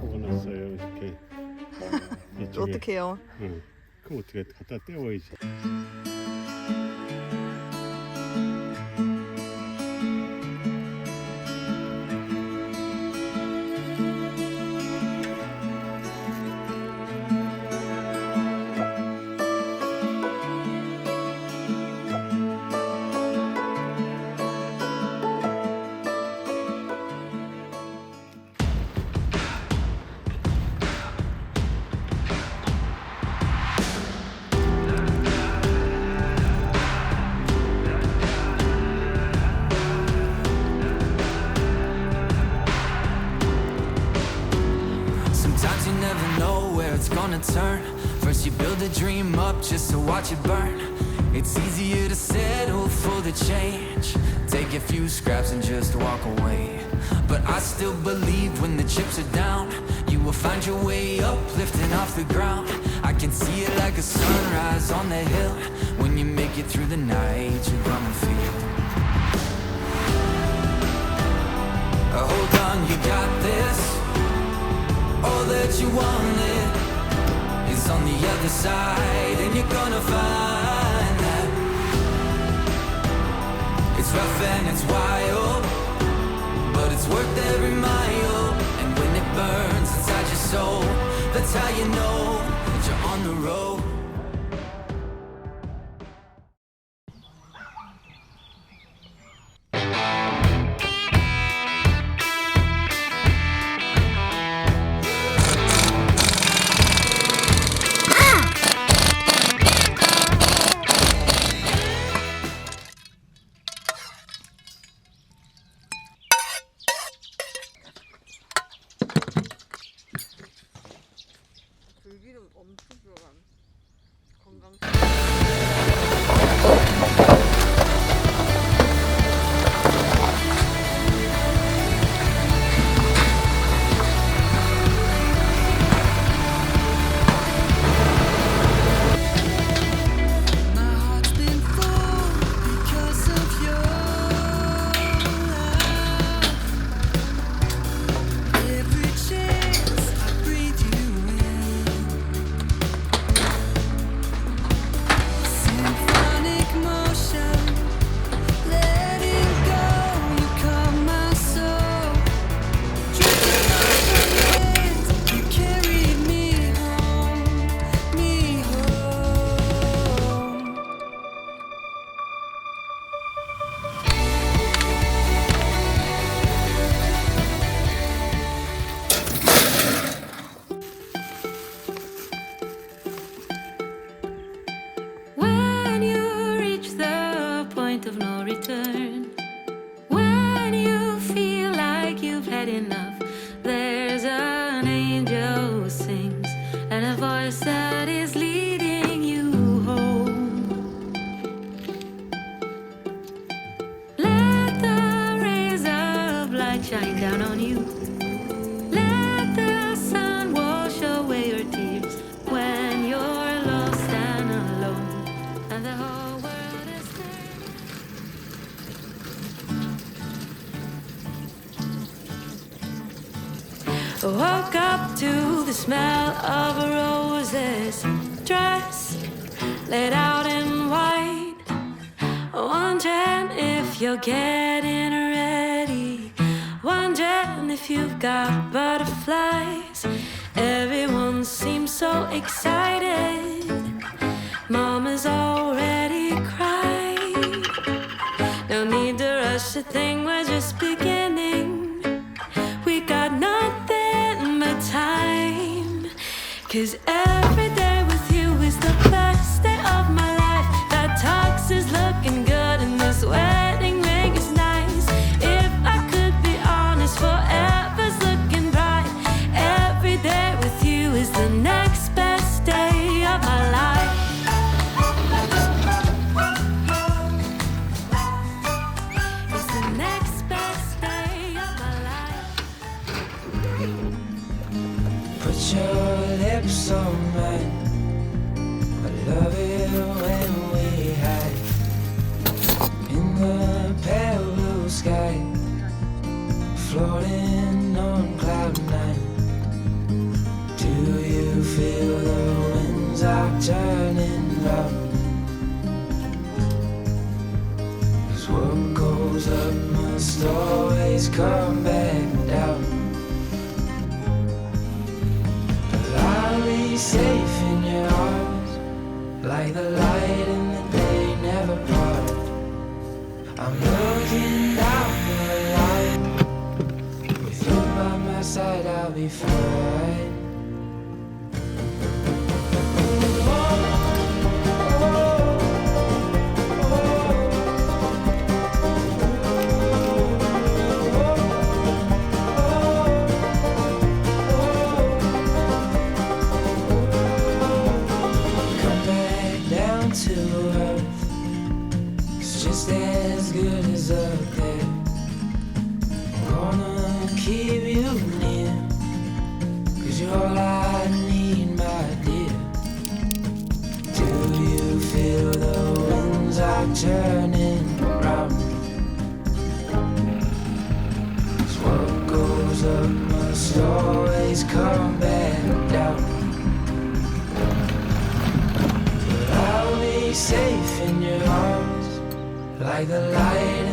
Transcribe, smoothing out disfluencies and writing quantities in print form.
뽑아놨어요. 이렇게. 어떻게 해요? 응. 그럼 어떻게 갖다 떼워야지. Sometimes you never know where it's gonna turn. First you build a dream up just to watch it burn. It's easier to settle for the change. Take a few scraps and just walk away. But I still believe when the chips are down, you will find your way up, lifting off the ground. I can see it like a sunrise on the hill. When you make it through the night, you're gonna feel. Hold on, you got this. All that you wanted is on the other side, and you're gonna find that it's rough and it's wild, but it's worth every mile. And when it burns inside your soul, that's how you know that you're on the road. 들기름 엄청 들어간 건강. Of no return. When you feel like you've had enough, there's an angel who sings and a voice that is leading you home. Let the rays of light shine down on you. Let the sun wash away your tears when you're lost and alone and the whole world is woke up to the smell of a roses dress laid out in white, wondering if you're getting ready, wondering if you've got butterflies. Everyone seems so excited. Mama's already cried. No need to rush a thing, we're just beginning. We got nothing but time. 'Cause every day with you is the best day of my life. That tux is looking good and this wedding ring is nice. If I could be honest, forever's looking bright. Every day with you is the next best day of my life. It's the next best day of my life. Put your lips on mine. feel the winds are turning round? 'Cause what goes up must always come back down. But I'll be safe in your arms, like the light in the day never part. I'm looking down the line, with you by my side I'll be fine. Turning round. 'Cause what goes up must always come back down. But I'll be safe in your arms, like the light